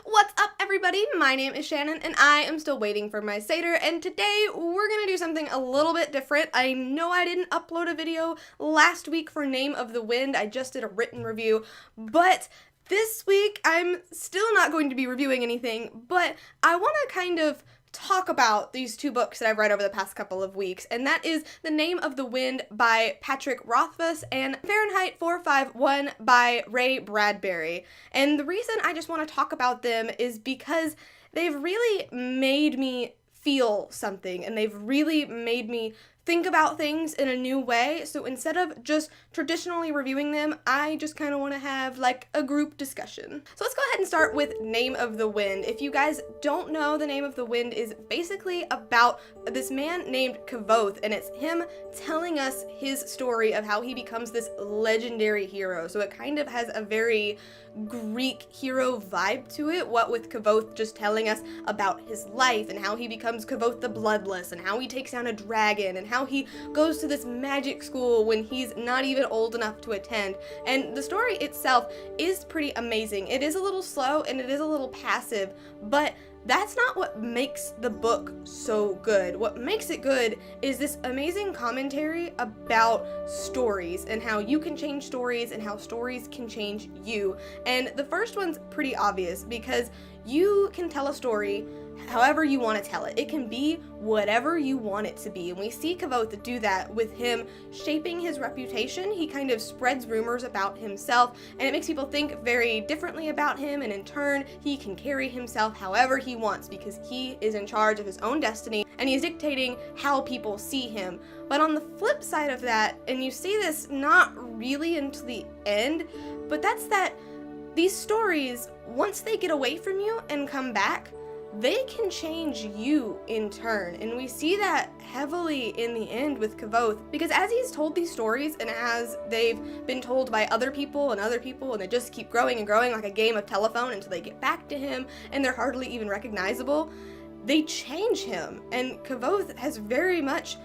What's up, everybody? My name is Shannon, and I am still waiting for my Seder, and today we're gonna do something a little bit different. I know I didn't upload a video last week for Name of the Wind. I just did a written review, but this week I'm still not going to be reviewing anything, but I want to kind of talk about these two books that I've read over the past couple of weeks, and that is The Name of the Wind by Patrick Rothfuss and Fahrenheit 451 by Ray Bradbury. And the reason I just want to talk about them is because they've really made me feel something, and they've really made me think about things in a new way. So instead of just traditionally reviewing them, I just kind of want to have like a group discussion. So let's go ahead and start with Name of the Wind. If you guys don't know, The Name of the Wind is basically about this man named Kvothe, and it's him telling us his story of how he becomes this legendary hero. So it kind of has a very Greek hero vibe to it, what with Kvothe just telling us about his life and how he becomes Kvothe the Bloodless and how he takes down a dragon and how he goes to this magic school when he's not even old enough to attend. And the story itself is pretty amazing. It is a little slow and it is a little passive, but that's not what makes the book so good. What makes it good is this amazing commentary about stories and how you can change stories and how stories can change you. And the first one's pretty obvious because you can tell a story however you want to tell it. It can be whatever you want it to be. And we see Kvothe do that with him shaping his reputation. He kind of spreads rumors about himself, and it makes people think very differently about him, and in turn, he can carry himself however he wants because he is in charge of his own destiny, and he's dictating how people see him. But on the flip side of that, and you see this not really until the end, but that's that these stories, once they get away from you and come back, they can change you in turn. And we see that heavily in the end with Kvothe, because as he's told these stories and as they've been told by other people and they just keep growing and growing like a game of telephone until they get back to him and they're hardly even recognizable, they change him. And Kvothe has very much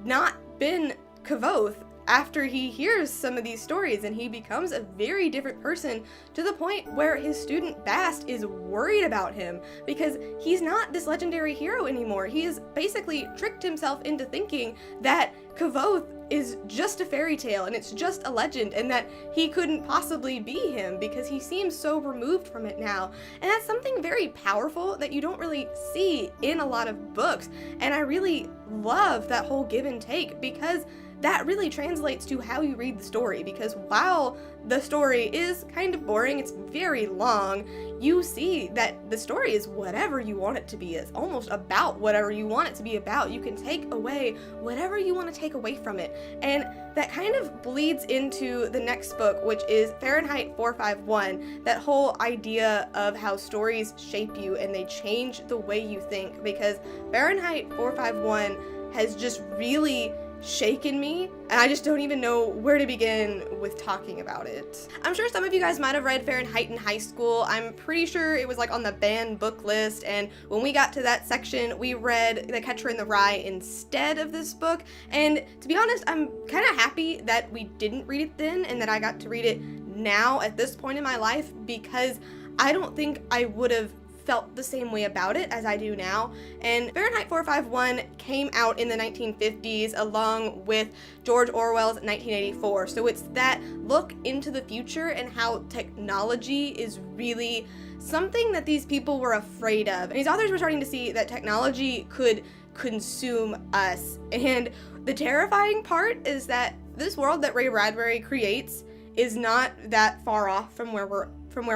not been Kvothe after he hears some of these stories, and he becomes a very different person to the point where his student Bast is worried about him because he's not this legendary hero anymore. He has basically tricked himself into thinking that Kvothe is just a fairy tale and it's just a legend and that he couldn't possibly be him because he seems so removed from it now. And that's something very powerful that you don't really see in a lot of books. And I really love that whole give and take because that really translates to how you read the story, because while the story is kind of boring, it's very long, you see that the story is whatever you want it to be. It's almost about whatever you want it to be about. You can take away whatever you want to take away from it. And that kind of bleeds into the next book, which is Fahrenheit 451, that whole idea of how stories shape you and they change the way you think, because Fahrenheit 451 has just really shaken me, and I just don't even know where to begin with talking about it. I'm sure some of you guys might have read Fahrenheit in high school. I'm pretty sure it was like on the banned book list, and when we got to that section, we read The Catcher in the Rye instead of this book, and to be honest, I'm kind of happy that we didn't read it then and that I got to read it now at this point in my life, because I don't think I would have felt the same way about it as I do now. And Fahrenheit 451 came out in the 1950s along with George Orwell's 1984. So it's that look into the future and how technology is really something that these people were afraid of. And these authors were starting to see that technology could consume us. And the terrifying part is that this world that Ray Bradbury creates is not that far off from where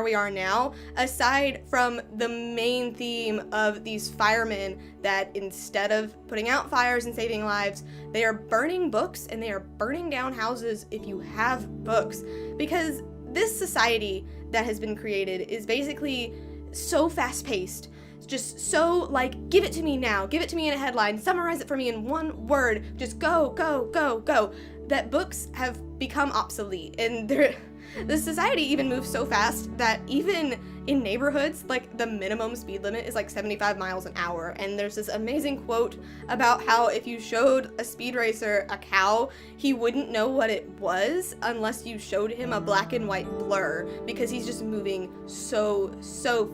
we are now, aside from the main theme of these firemen that instead of putting out fires and saving lives, they are burning books and they are burning down houses if you have books. Because this society that has been created is basically so fast-paced, just so like, give it to me now, give it to me in a headline, summarize it for me in one word, just go, go, go, go, that books have become obsolete. And The society even moves so fast that even in neighborhoods, like, the minimum speed limit is like 75 miles an hour. And there's this amazing quote about how if you showed a speed racer a cow, he wouldn't know what it was unless you showed him a black and white blur, because he's just moving so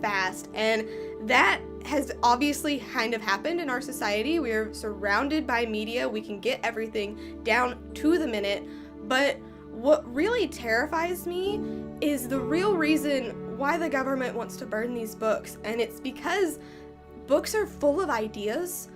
fast. And that has obviously kind of happened in our society. We're surrounded by media. We can get everything down to the minute. But what really terrifies me is the real reason why the government wants to burn these books. And it's because books are full of ideas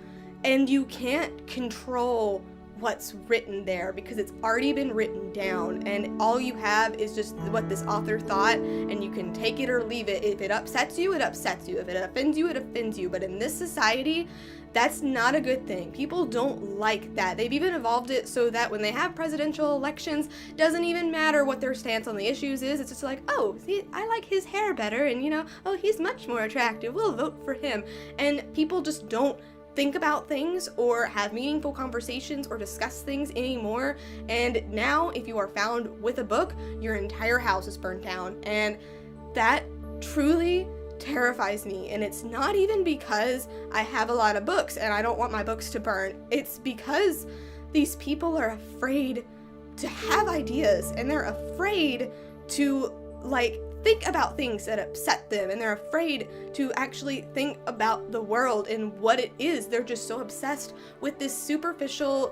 and you can't control what's written there because it's already been written down, and all you have is just what this author thought, and you can take it or leave it. If it upsets you, it upsets you. If it offends you, it offends you. But in this society, that's not a good thing. People don't like that. They've even evolved it so that when they have presidential elections, doesn't even matter what their stance on the issues is. It's just like, oh, see, I like his hair better, and oh, he's much more attractive. We'll vote for him. And people just don't think about things or have meaningful conversations or discuss things anymore. And now if you are found with a book, your entire house is burnt down. And that truly terrifies me. And it's not even because I have a lot of books and I don't want my books to burn. It's because these people are afraid to have ideas, and they're afraid to think about things that upset them, and they're afraid to actually think about the world and what it is. They're just so obsessed with this superficial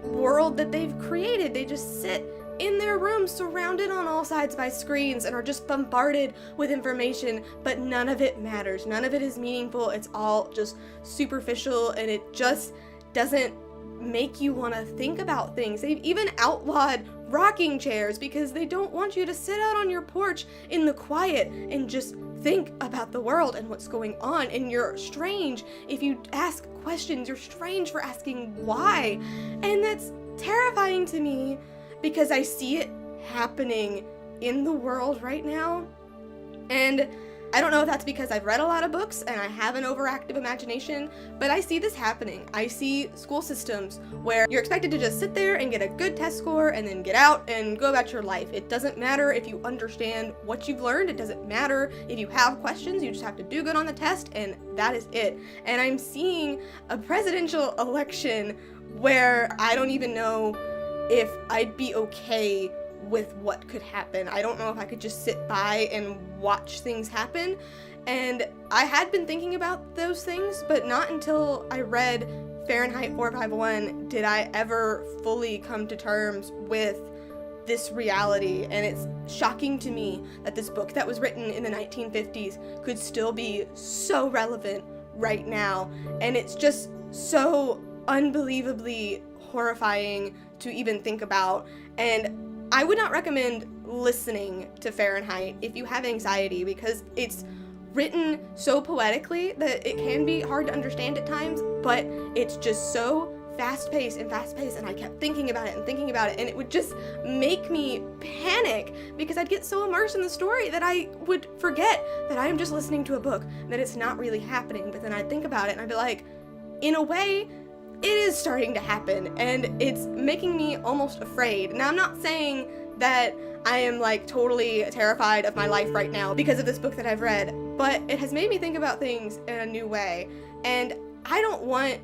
world that they've created. They just sit in their rooms surrounded on all sides by screens and are just bombarded with information, but none of it matters. None of it is meaningful. It's all just superficial, and it just doesn't make you want to think about things. They've even outlawed rocking chairs because they don't want you to sit out on your porch in the quiet and just think about the world and what's going on. And you're strange if you ask questions. You're strange for asking why. And that's terrifying to me because I see it happening in the world right now. And I don't know if that's because I've read a lot of books and I have an overactive imagination, but I see this happening. I see school systems where you're expected to just sit there and get a good test score and then get out and go about your life. It doesn't matter if you understand what you've learned. It doesn't matter if you have questions. You just have to do good on the test, and that is it. And I'm seeing a presidential election where I don't even know if I'd be okay with what could happen. I don't know if I could just sit by and watch things happen. And I had been thinking about those things, but not until I read Fahrenheit 451 did I ever fully come to terms with this reality. And it's shocking to me that this book that was written in the 1950s could still be so relevant right now. And it's just so unbelievably horrifying to even think about. And I would not recommend listening to Fahrenheit if you have anxiety, because it's written so poetically that it can be hard to understand at times, but it's just so fast-paced, and I kept thinking about it, and it would just make me panic because I'd get so immersed in the story that I would forget that I am just listening to a book, that it's not really happening. But then I'd think about it and I'd be like, in a way, it is starting to happen, and it's making me almost afraid. Now, I'm not saying that I am totally terrified of my life right now because of this book that I've read, but it has made me think about things in a new way, and I don't want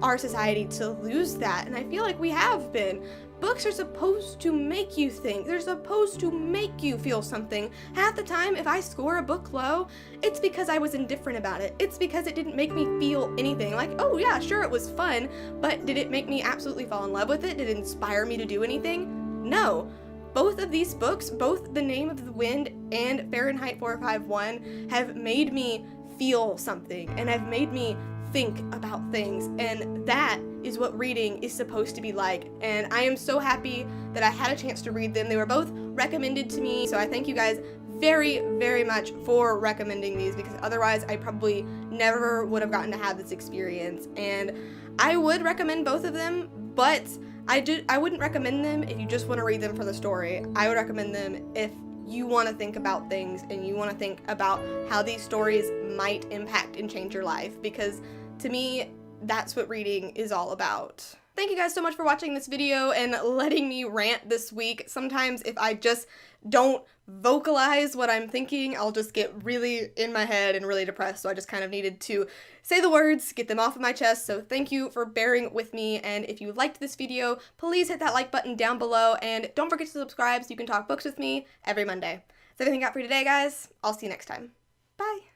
our society to lose that, and I feel like we have been. Books are supposed to make you think. They're supposed to make you feel something. Half the time, if I score a book low, it's because I was indifferent about it. It's because it didn't make me feel anything. Oh yeah, sure, it was fun, but did it make me absolutely fall in love with it? Did it inspire me to do anything? No. Both of these books, both The Name of the Wind and Fahrenheit 451, have made me feel something and have made me think about things, and that is what reading is supposed to be like. And I am so happy that I had a chance to read them. They were both recommended to me, so I thank you guys very, very much for recommending these, because otherwise I probably never would have gotten to have this experience. And I would recommend both of them, but I wouldn't recommend them if you just want to read them for the story. I would recommend them if you want to think about things and you want to think about how these stories might impact and change your life, because to me, that's what reading is all about. thank you guys so much for watching this video and letting me rant this week. Sometimes if I just don't vocalize what I'm thinking, I'll just get really in my head and really depressed, so I just kind of needed to say the words, get them off of my chest, so thank you for bearing with me, and if you liked this video, please hit that like button down below, and don't forget to subscribe so you can talk books with me every Monday. That's everything I got for you today, guys. I'll see you next time. Bye!